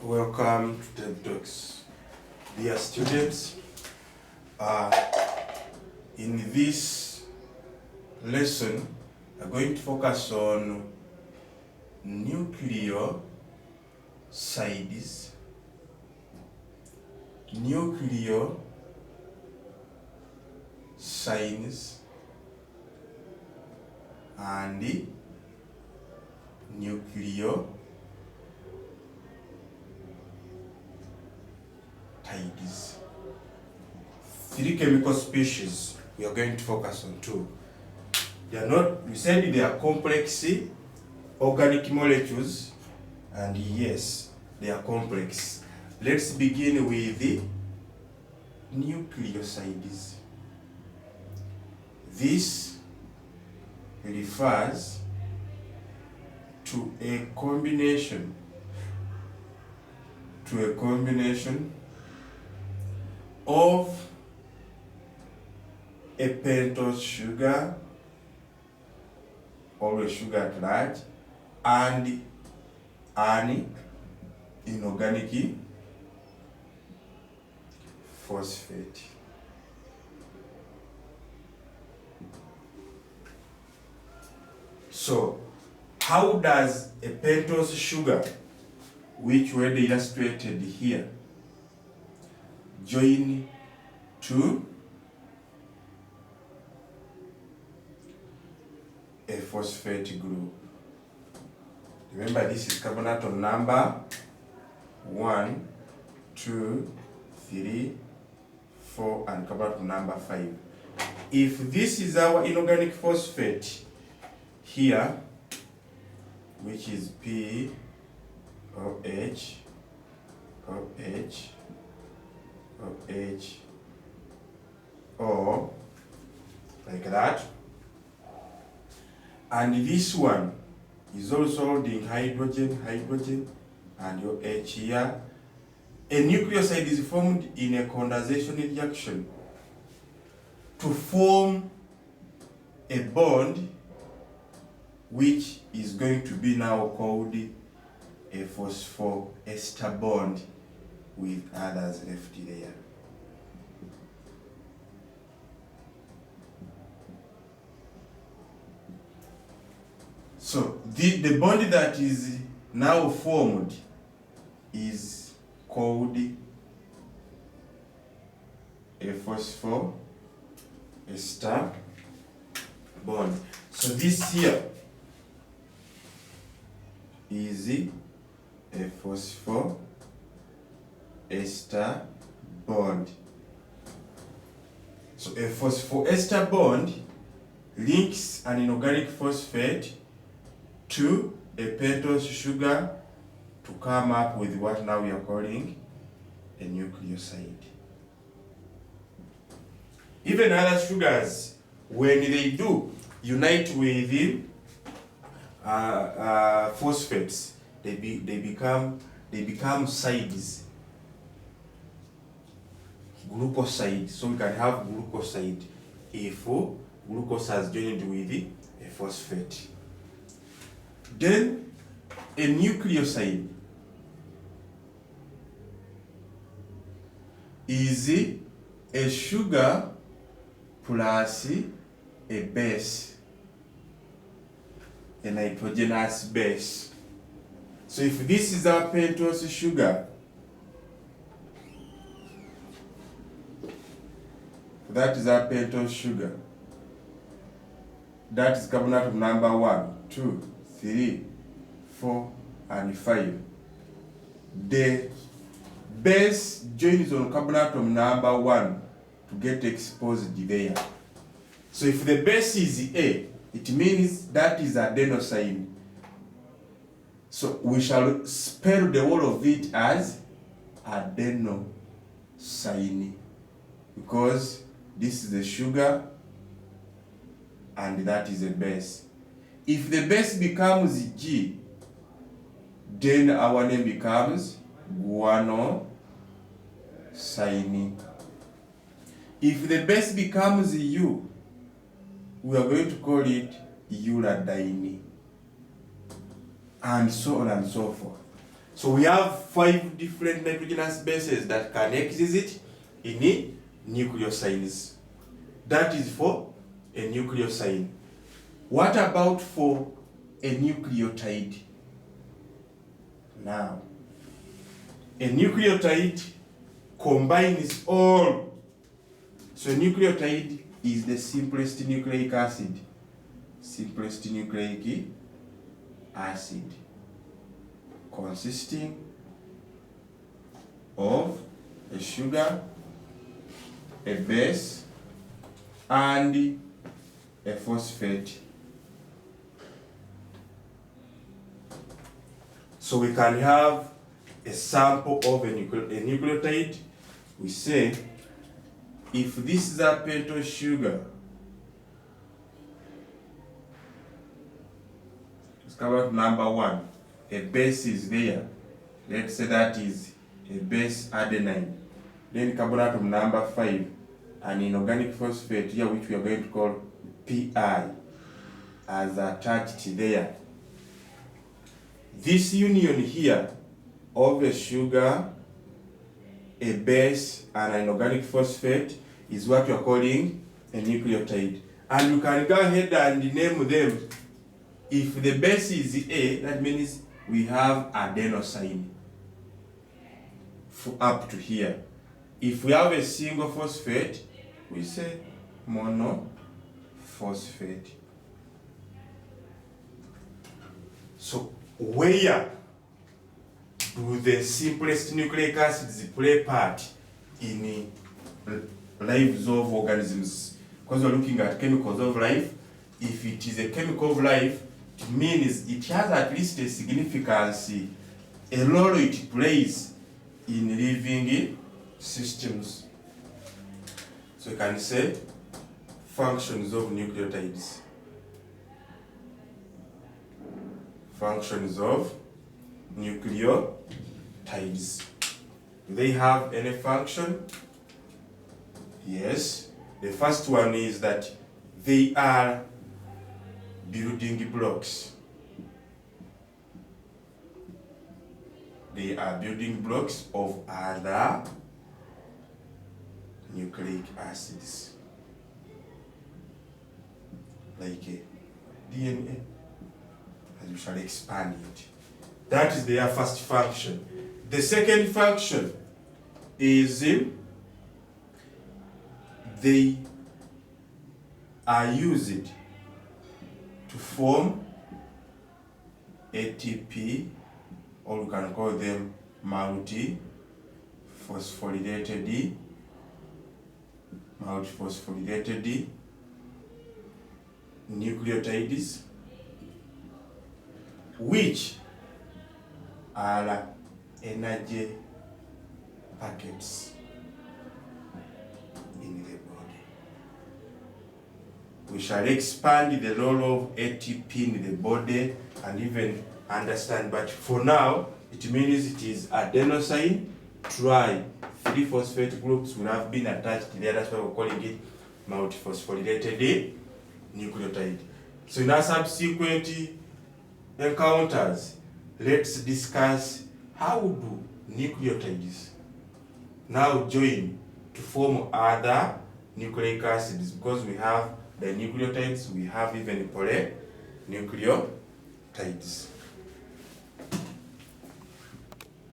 Welcome to TED Talks. Dear students, in this lesson, I'm going to focus on nucleosides, nucleosines, and nucleotides. Three chemical species we are going to focus on two. They are not, we said they are complex organic molecules, and yes, they are complex. Let's begin with the nucleosides. This refers to a combination of a pentose sugar or a sugar at large and an inorganic phosphate. So, how does a pentose sugar, which were illustrated here, join to a phosphate group? Remember, this is carbon atom number 1, 2, 3, 4, and carbon atom number 5. If this is our inorganic phosphate here, which is P, OH, OH, OH, O, like that. And this one is also holding hydrogen, and your H here. A nucleoside is formed in a condensation reaction to form a bond which is going to be now called a phosphoester bond with others left there. So the bond that is now formed is called a phosphoester bond. So this here is a phosphoester bond. So a phosphoester bond links an inorganic phosphate to a pentose sugar to come up with what now we are calling a nucleoside. Even other sugars, when they do unite with phosphates, they become sides, glucoside. So we can have glucoside if glucose has joined with a phosphate. Then a nucleoside is a sugar plus a base, a nitrogenous base. So if this is our pentose sugar, that is our pentose sugar. That is carbon atom number 1, 2, 3, 4, and 5. The base joins on carbon atom number 1 to get exposed there. So if the base is A, it means that is adenosine. So we shall spell the whole of it as adenosine, because this is the sugar and that is a base. If the base becomes G, then our name becomes guanosine. If the base becomes U, we are going to call it uridine, and so on and so forth. So we have 5 different nitrogenous bases that can exist in nucleosines. That is for a nucleosine. What about for a nucleotide? Now, a nucleotide combines all. So a nucleotide is the simplest nucleic acid. Simplest nucleic acid consisting of a sugar, a base, and a phosphate. So we can have a sample of a nucleotide. We say if this is a pentoid sugar, let's come out number 1. A base is there. Let's say that is a base adenine. Then carbon atom number 5, an inorganic phosphate here, which we are going to call Pi, as attached there. This union here of a sugar, a base, and an inorganic phosphate is what we are calling a nucleotide. And you can go ahead and name them. If the base is A, that means we have adenosine up to here. If we have a single phosphate, we say monophosphate. So where do the simplest nucleic acids play part in lives of organisms? Because we're looking at chemicals of life. If it is a chemical of life, it means it has at least a significance, a role it plays in living systems. So you can say functions of nucleotides. Functions of nucleotides. Do they have any function? Yes. The first one is that they are building blocks. They are building blocks of other nucleic acids, like DNA, as we shall expand it. That is their first function. The second function is they are used to form ATP, or we can call them multiphosphorylated nucleotides, which are energy packets in the body. We shall expand the role of ATP in the body and even understand, but for now it means it is adenosine tri 3 phosphate groups will have been attached there. That's why we're calling it multiphosphorylated nucleotide. So in our subsequent encounters, let's discuss how do nucleotides now join to form other nucleic acids, because we have the nucleotides, we have even polynucleotides.